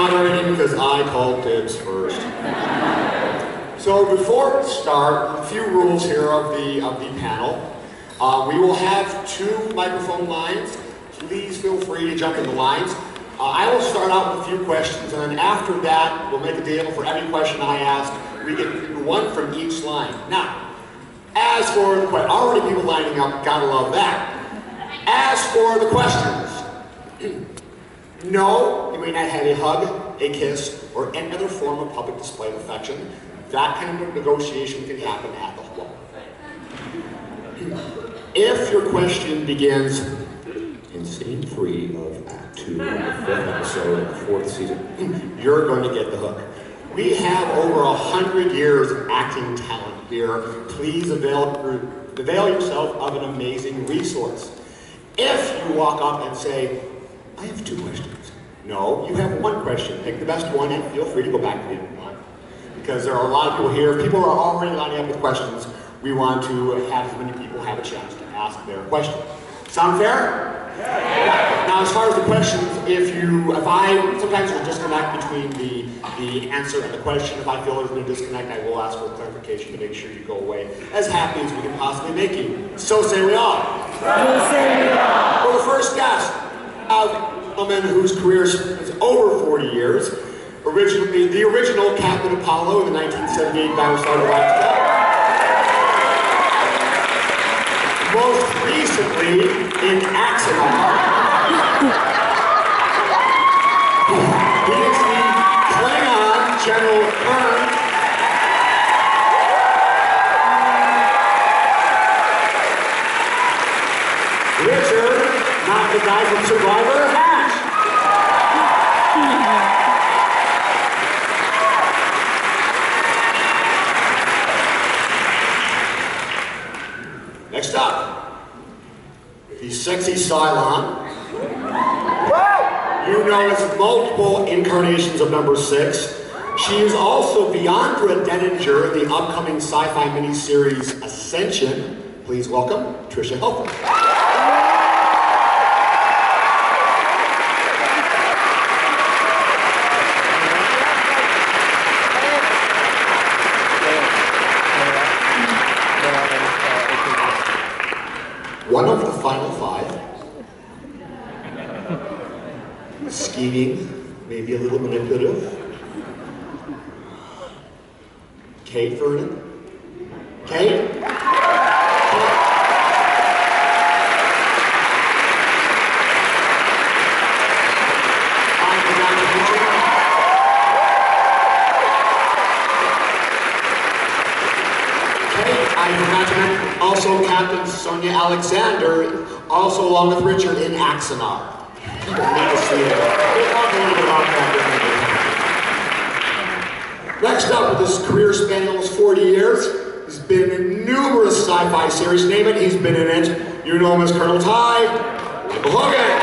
moderating because I called dibs first. So before we start, a few rules here of the panel. We will have 2 microphone lines. Please feel free to jump in the lines. I will start out with a few questions, and then after that, we'll make a deal for every question I ask. We get 1 from each line. Now, as for the questions, already people lining up, gotta love that. As for the questions, no, you may not have a hug, a kiss, or any other form of public display of affection. That kind of negotiation can happen at the home. If your question begins in scene 3 of Act 2 of the 5th episode of the 4th season, you're going to get the hook. We have over 100 years of acting talent here. Please avail yourself of an amazing resource. If you walk up and say, I have 2 questions. No, you have 1 question. Pick the best one and feel free to go back to the other one. Because there are a lot of people here. People are already lining up with questions. We want to have as many people have a chance to ask their question. Sound fair? Yeah. Now, as far as the questions, sometimes there's a disconnect between the answer and the question. If I feel there's been a disconnect, I will ask for clarification to make sure you go away as happy as we can possibly make you. So say we all. So say we all. For the first guest, a woman whose career is over 40 years, originally the original Captain Apollo in the 1978 Battlestar Galactica. Most recently in Axionar. He is the Klingon General Vernon. Richard, not the guy from Survivor, Hatch. Next up, the sexy Cylon. You know as multiple incarnations of number 6. She is also Beyondra Denninger in the upcoming sci-fi miniseries Ascension. Please welcome Tricia Helfer. One of the final 5. Scheming, maybe a little manipulative. Kate Vernon. Kate? Also Captain Sonia Alexander, also along with Richard in Axionar. People need to see it. We'll talk a little bit about that. Next up, with his career spanning almost 40 years, he's been in numerous sci-fi series. Name it, he's been in it. You know him as Colonel Tigh, Hogan.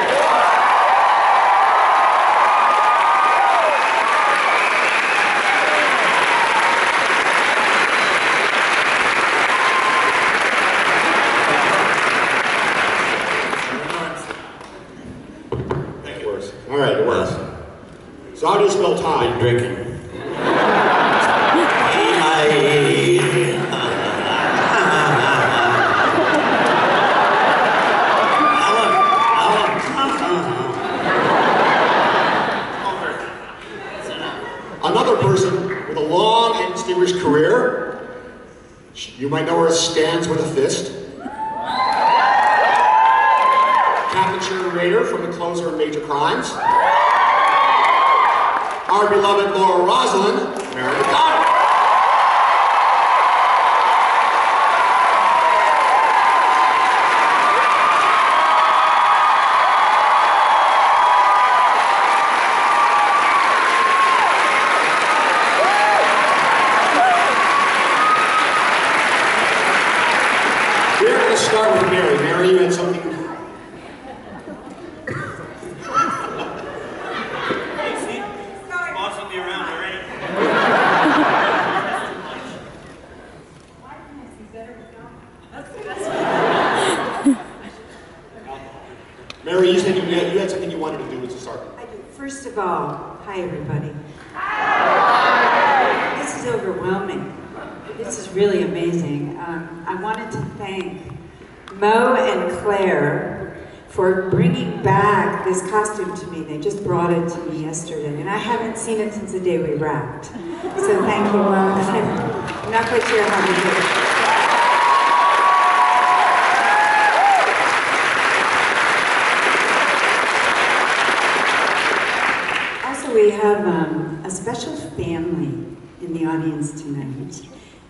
So how do you spell Tigh? Drinking. Another person with a long and distinguished career. You might know her as Stands with a Fist. Captain Sharon Rader from The Closer of Major Crimes. Our beloved Laura Roslyn, Mary McDonnell. We're going to start with Mary. Mary, you had something. Mary, you said you had something you wanted to do to start. I do. First of all, Hi, everybody. This is overwhelming. This is really amazing. I wanted to thank Mo and Claire for bringing back this costume to me. They just brought it to me yesterday, and I haven't seen it since the day we wrapped. So thank you, Mo. I'm not quite sure how to do it. We have a special family in the audience tonight,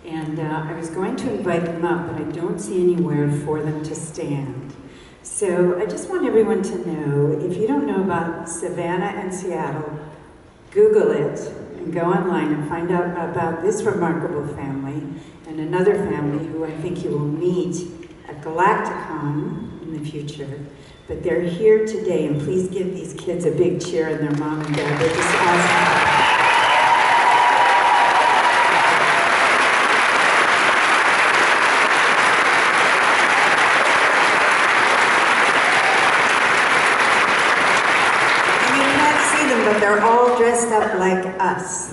and I was going to invite them up, but I don't see anywhere for them to stand. So I just want everyone to know, if you don't know about Savannah and Seattle, Google it and go online and find out about this remarkable family and another family who I think you will meet at Galacticon in the future. But they're here today, and please give these kids a big cheer and their mom and dad. They're just awesome. And you can't see them, but they're all dressed up like us.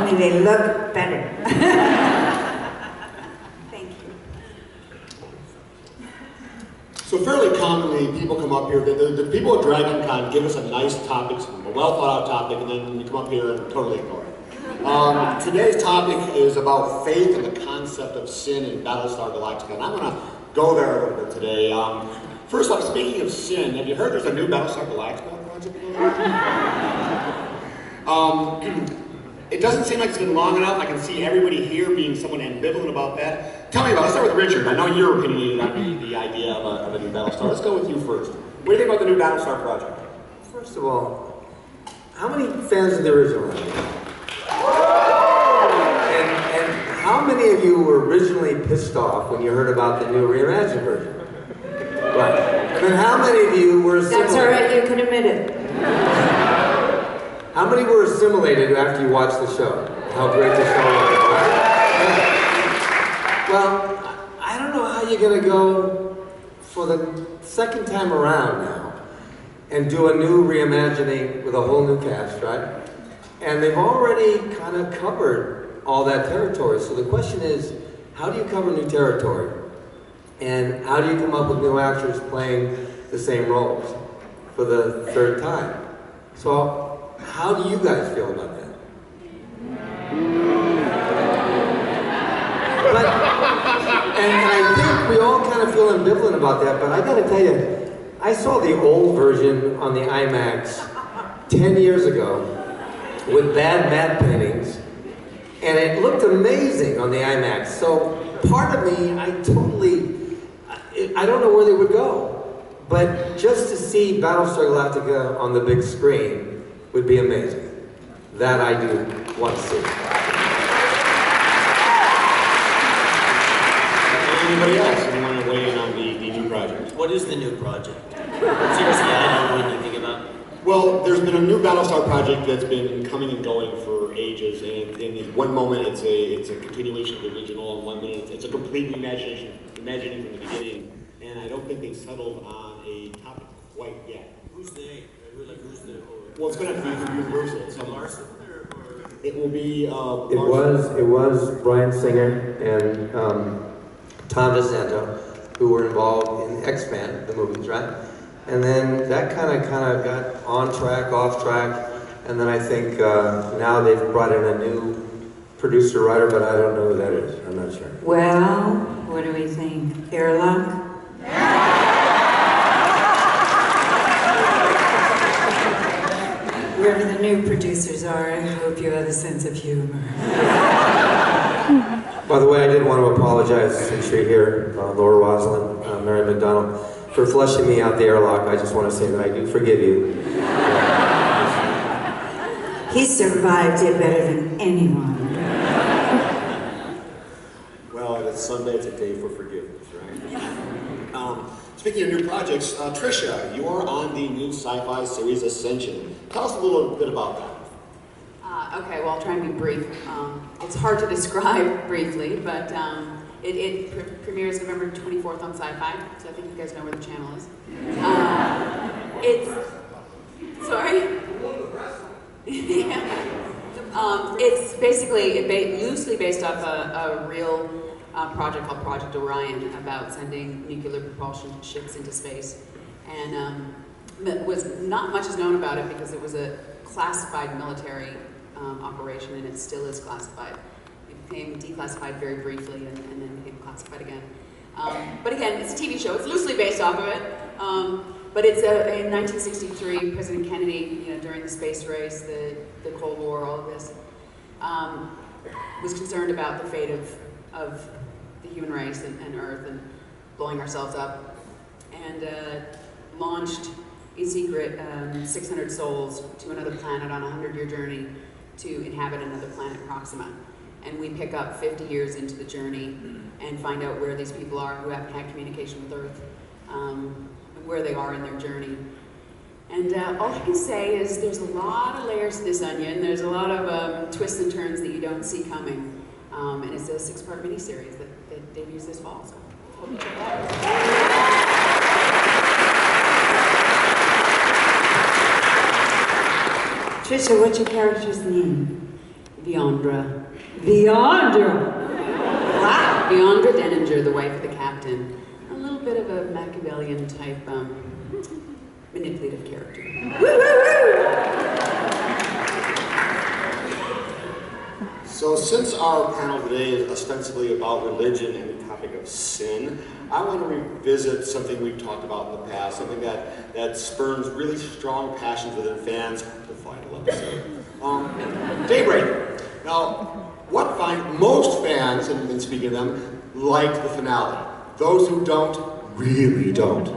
Only they look better. So fairly commonly, people come up here, the people at Dragon Con give us a nice topic, a well thought out topic, and then you come up here and totally ignore it. Today's topic is about faith and the concept of sin in Battlestar Galactica, and I'm going to go there a little bit today. First off, speaking of sin, have you heard there's a new Battlestar Galactica project going on? It doesn't seem like it's been long enough. I can see everybody here being somewhat ambivalent about that. Tell me about it. Let's start with Richard. I know you're opinionated on the idea of a new Battlestar. Let's go with you first. What do you think about the new Battlestar project? First of all, how many fans of the original are there? And how many of you were originally pissed off when you heard about the new reimagined version? Right. And then how many of you were assimilated? That's all right, you can admit it. How many were assimilated after you watched the show? How great the show was, right? Yeah. Well, I don't know how you're going to go for the second time around now and do a new reimagining with a whole new cast, right? And they've already kind of covered all that territory. So the question is, how do you cover new territory? And how do you come up with new actors playing the same roles for the third time? So, how do you guys feel about that? But, and I think we all kind of feel ambivalent about that, but I gotta tell you, I saw the old version on the IMAX 10 years ago with bad matte paintings, and it looked amazing on the IMAX. So part of me, I don't know where they would go, but just to see Battlestar Galactica on the big screen would be amazing. That I do want to see. Anybody else who want to weigh in on the new project? What is the new project? Seriously, I don't know anything about. Well, there's been a new Battlestar project that's been coming and going for ages, and in one moment it's a continuation of the original, and one minute it's a complete imagining from the beginning, and I don't think they've settled on a topic quite yet. Who's the? Well, it's going to be from Universal. So Larson it will be. It was Bryan Singer and Tom DeSanto who were involved in X-Men, the movies, right? And then that kind of got on track, off track, and then I think now they've brought in a new producer writer, but I don't know who that is. I'm not sure. Well, what do we think? Airlock? Whoever the new producers are, I hope you have a sense of humor. By the way, I did want to apologize since you're here, Laura Roslyn, Mary McDonnell, for flushing me out the airlock. I just want to say that I do forgive you. He survived it better than anyone. Well, it's Sunday, it's a day for forgiveness, right? Speaking of new projects, Tricia, you are on the new sci-fi series Ascension. Tell us a little bit about that. Okay, well, I'll try and be brief. It's hard to describe briefly, but it premieres November 24th on Sci-Fi, so I think you guys know where the channel is. Sorry? It's basically loosely based off a real project called Project Orion about sending nuclear propulsion ships into space. And was not much is known about it because it was a classified military operation, and it still is classified. It became declassified very briefly and then became classified again. But again, it's a TV show. It's loosely based off of it. But it's in 1963, President Kennedy, during the space race, the Cold War, all of this, was concerned about the fate of the human race and Earth and blowing ourselves up, and launched in secret 600 souls to another planet on a 100-year journey to inhabit another planet, Proxima. And we pick up 50 years into the journey and find out where these people are who haven't had communication with Earth, where they are in their journey. And all I can say is there's a lot of layers to this onion. There's a lot of twists and turns that you don't see coming. And it's a 6-part miniseries that debuts this fall. So hope you check it out. Tricia, what's your character's name? Viandra. Viandra! Wow! Viandra Denninger, the wife of the captain. A little bit of a Machiavellian type manipulative character. So since our panel today is ostensibly about religion and the topic of sin, I want to revisit something we've talked about in the past, something that spurns really strong passions within fans, the final episode. Daybreak. Now, most fans, and speaking of them, liked the finale. Those who don't, really don't.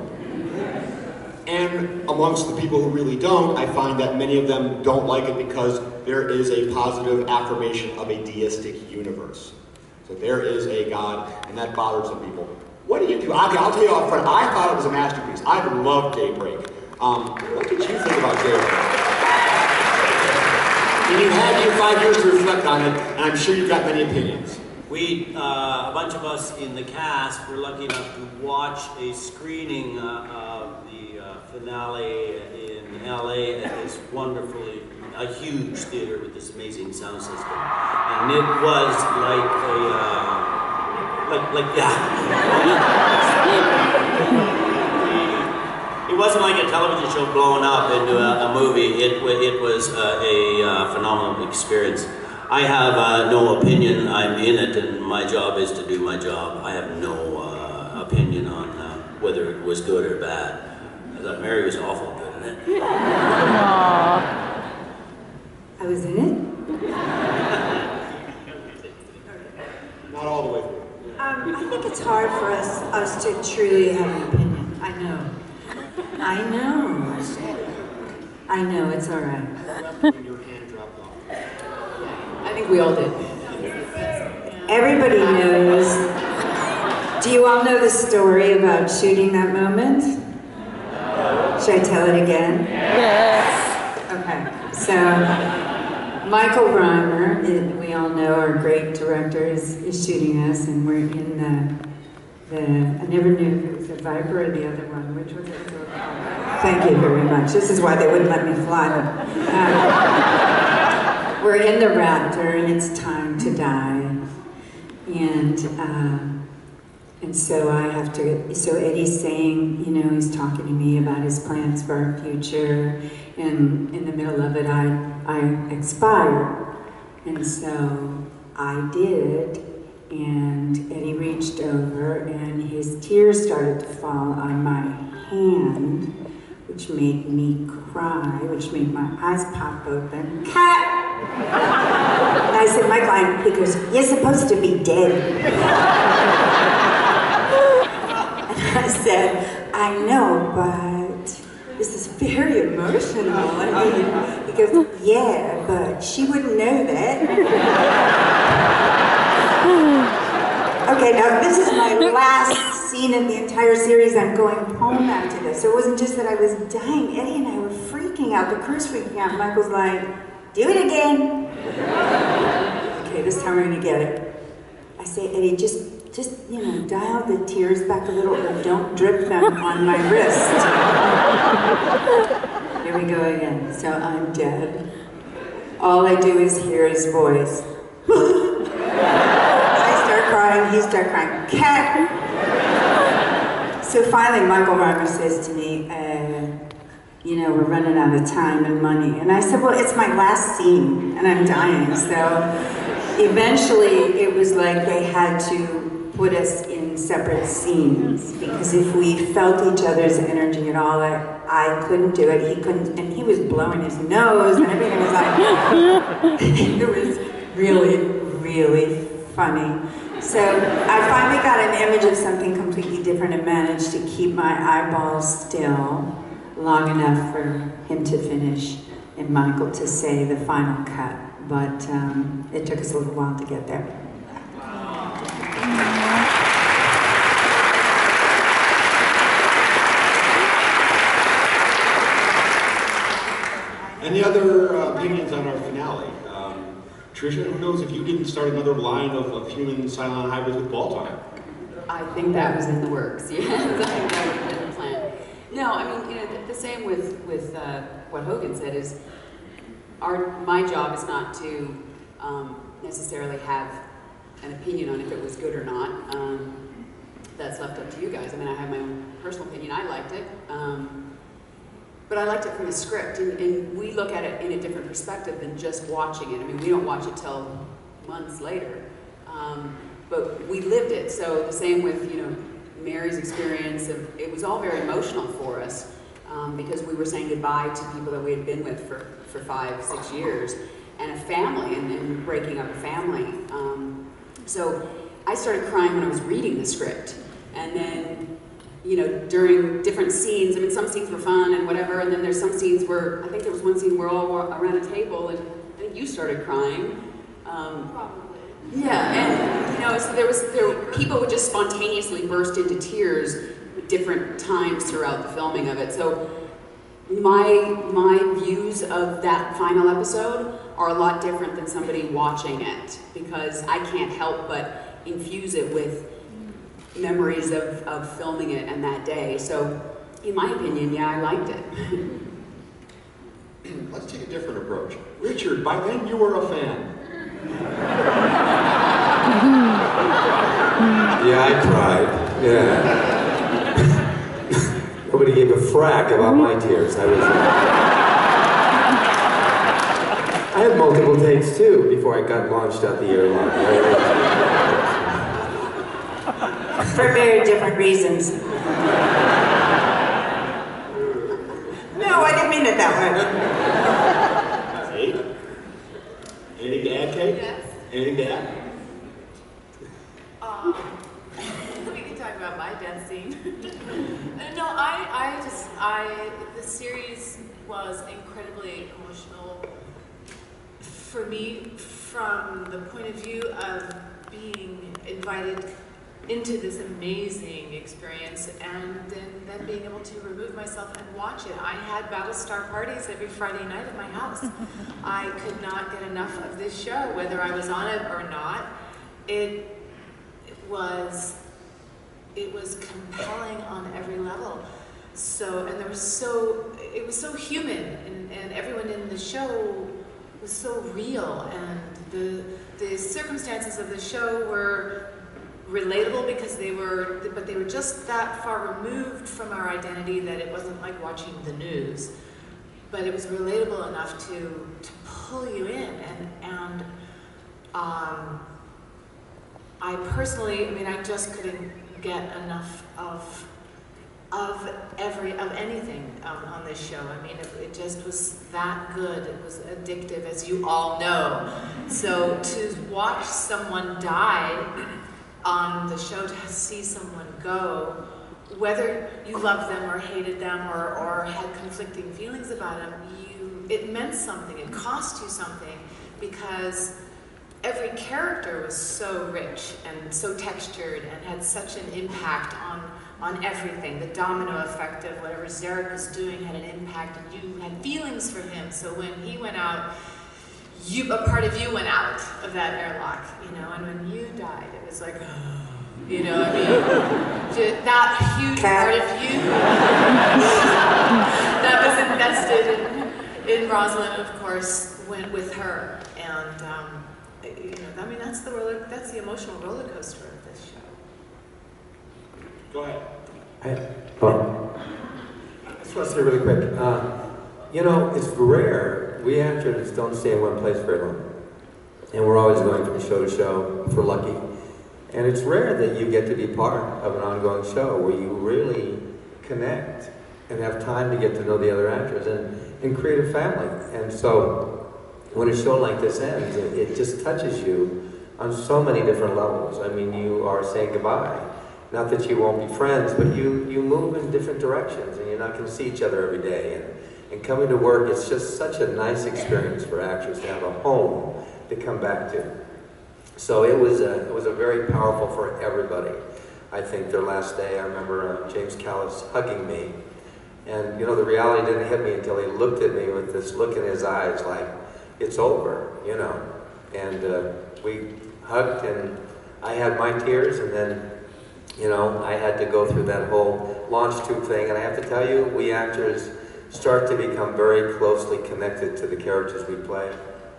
And amongst the people who really don't, I find that many of them don't like it because there is a positive affirmation of a deistic universe. So there is a God, and that bothers some people. What do you do? Okay, I'll tell you up front, I thought it was a masterpiece. I loved Daybreak. What did you think about Daybreak? And you had your 5 years to reflect on it, and I'm sure you've got many opinions. We, a bunch of us in the cast, were lucky enough to watch a screening of the finale in LA at this a huge theater with this amazing sound system. And it was It wasn't like a television show blown up into a movie. It was a phenomenal experience. I have no opinion. I'm in it, and my job is to do my job. I have no opinion on whether it was good or bad. I thought Mary was awful good in it. Aww. I was in it? Not all the way through. I think it's hard for us to truly have an opinion. I know, it's all right. Your hand dropped off. I think we all did. Everybody knows. Do you all know the story about shooting that moment? Should I tell it again? Yes. Okay, so Michael Reimer, we all know, our great director, is shooting us, and we're in I never knew if it was the Viper or the other one. Which was it? Thank you very much. This is why they wouldn't let me fly them. We're in the Raptor, and it's time to die. And so I have to, so Eddie's saying, he's talking to me about his plans for our future, and in the middle of it, I expire. And so I did, and Eddie reached over, and his tears started to fall on my hand, which made me cry, which made my eyes pop open. Cut! And I said, Michael, he goes, you're supposed to be dead. And I said, I know, but this is very emotional. He goes, yeah, but she wouldn't know that. Okay, now this is my last scene in the entire series. I'm going home after this. So it wasn't just that I was dying. Eddie and I were freaking out. The crew's freaking out. Michael's like, do it again. Okay, this time we're gonna get it. I say, Eddie, just dial the tears back a little, but don't drip them on my wrist. Here we go again. So I'm dead. all I do is hear his voice. I start crying, he starts crying, cat! So finally Michael Reimer says to me, you know, we're running out of time and money. And I said, well, it's my last scene and I'm dying. So eventually it was like they had to put us in separate scenes because if we felt each other's energy at all, I couldn't do it, he couldn't, and he was blowing his nose and everything was like, it was really, really funny. So I finally got an image of something completely different and managed to keep my eyeballs still long enough for him to finish and Michael to say the final cut. But it took us a little while to get there. Any other opinions on our finale? Tricia, who knows if you didn't start another line of human silent hybrids with ball time? I think that was in the works, yes. I think that was in the plan. No, I mean, you know, the same with what Hogan said is, my job is not to necessarily have an opinion on if it was good or not. That's left up to you guys. I mean, I have my own personal opinion. I liked it. But I liked it from the script, and we look at it in a different perspective than just watching it. I mean, we don't watch it till months later, but we lived it. So the same with, you know, Mary's experience, it was all very emotional for us because we were saying goodbye to people that we had been with for 5-6 years, and a family, and breaking up a family. So I started crying when I was reading the script, and then, you know, during different scenes, I mean, some scenes were fun and whatever, and then there's some scenes where, I think there was one scene where all around a table, and I think you started crying. Probably. Yeah, and, you know, so people would just spontaneously burst into tears at different times throughout the filming of it. So my views of that final episode are a lot different than somebody watching it, because I can't help but infuse it with memories of filming it and that day. So, in my opinion, yeah, I liked it. Let's take a different approach. Richard, by then you were a fan. Yeah, I cried. Yeah. Nobody gave a frack about my tears. I had multiple takes too before I got launched out the airlock. For very different reasons. No, I didn't mean it that way. Kate? Anything to add, Kate? Yes. Anything to add? We can talk about my death scene. No, the series was incredibly emotional for me from the point of view of being invited into this amazing experience and then being able to remove myself and watch it. I had Battlestar parties every Friday night at my house. I could not get enough of this show, whether I was on it or not. It was compelling on every level. So, and it was so human, and everyone in the show was so real, and the circumstances of the show were relatable because they were just that far removed from our identity that it wasn't like watching the news, but it was relatable enough to pull you in, and I personally, I mean, I just couldn't get enough of anything on this show. I mean, it just was that good. It was addictive, as you all know. So to watch someone die on the show, to see someone go, whether you loved them or hated them or had conflicting feelings about them, it meant something. It cost you something, because every character was so rich and so textured and had such an impact on everything. The domino effect of whatever Zarek was doing had an impact, and you had feelings for him. So when he went out, a part of you went out of that airlock, you know, and when you died, it was like, you know, I mean, that huge part of you that was invested in Roslyn, of course, went with her, and you know, I mean, that's the emotional roller coaster of this show. Go ahead. I just want to say really quick, you know, it's rare. We actors don't stay in one place very long. And we're always going from show to show, if we're lucky. And it's rare that you get to be part of an ongoing show where you really connect and have time to get to know the other actors and create a family. And so when a show like this ends, it just touches you on so many different levels. I mean, you are saying goodbye. Not that you won't be friends, but you move in different directions and you're not going to see each other every day. And coming to work, it's just such a nice experience for actors to have a home to come back to. So it was a very powerful for everybody. I think their last day, I remember James Callis hugging me. And you know, the reality didn't hit me until he looked at me with this look in his eyes like, it's over, you know. And we hugged and I had my tears, and then, you know, I had to go through that whole launch tube thing. And I have to tell you, we actors start to become very closely connected to the characters we play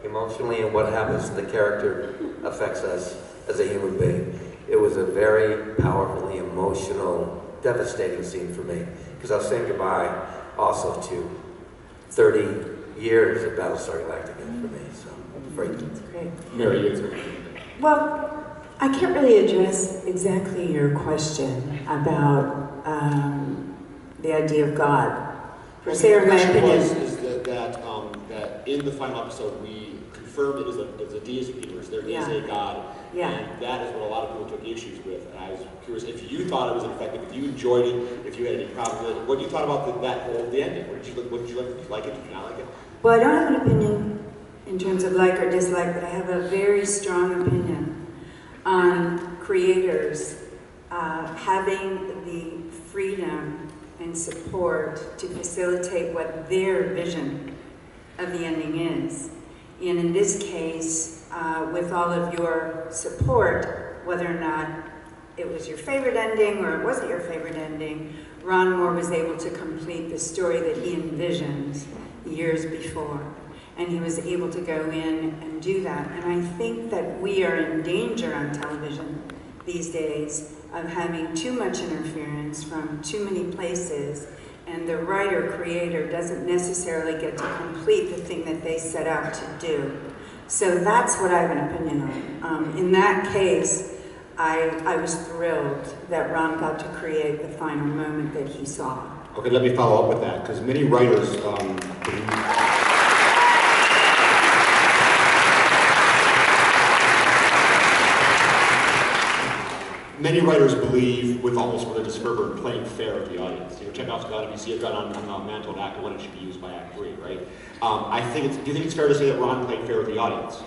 emotionally, and what happens to the character affects us as a human being. It was a very powerfully emotional, devastating scene for me, because I was saying goodbye also to 30 years of Battlestar Galactica for me, so very good. That's great. Mary, you. Well, I can't really address exactly your question about the idea of God. Per se, or my opinion. Is that in the final episode we confirmed it as a deistic universe. There is a God, and that is what a lot of people took issues with. And I was curious if you thought it was effective, if you enjoyed it, if you had any problem with it. What you thought about the ending? What did you like it? Did you not like it? Well, I don't have an opinion in terms of like or dislike, but I have a very strong opinion on creators having the freedom and support to facilitate what their vision of the ending is. And in this case, with all of your support, whether or not it was your favorite ending or it wasn't your favorite ending, Ron Moore was able to complete the story that he envisioned years before. And he was able to go in and do that. And I think that we are in danger on television these days of having too much interference from too many places, and the writer-creator doesn't necessarily get to complete the thing that they set out to do. So that's what I have an opinion on. In that case, I was thrilled that Ron got to create the final moment that he saw. Okay, let me follow up with that, because many writers many writers believe, with almost religious fervor, in playing fair with the audience. You know, Chekhov's gun, if you see a gun on mantle in Act 1, it should be used by Act 3, right? Do you think it's fair to say that Ron played fair with the audience?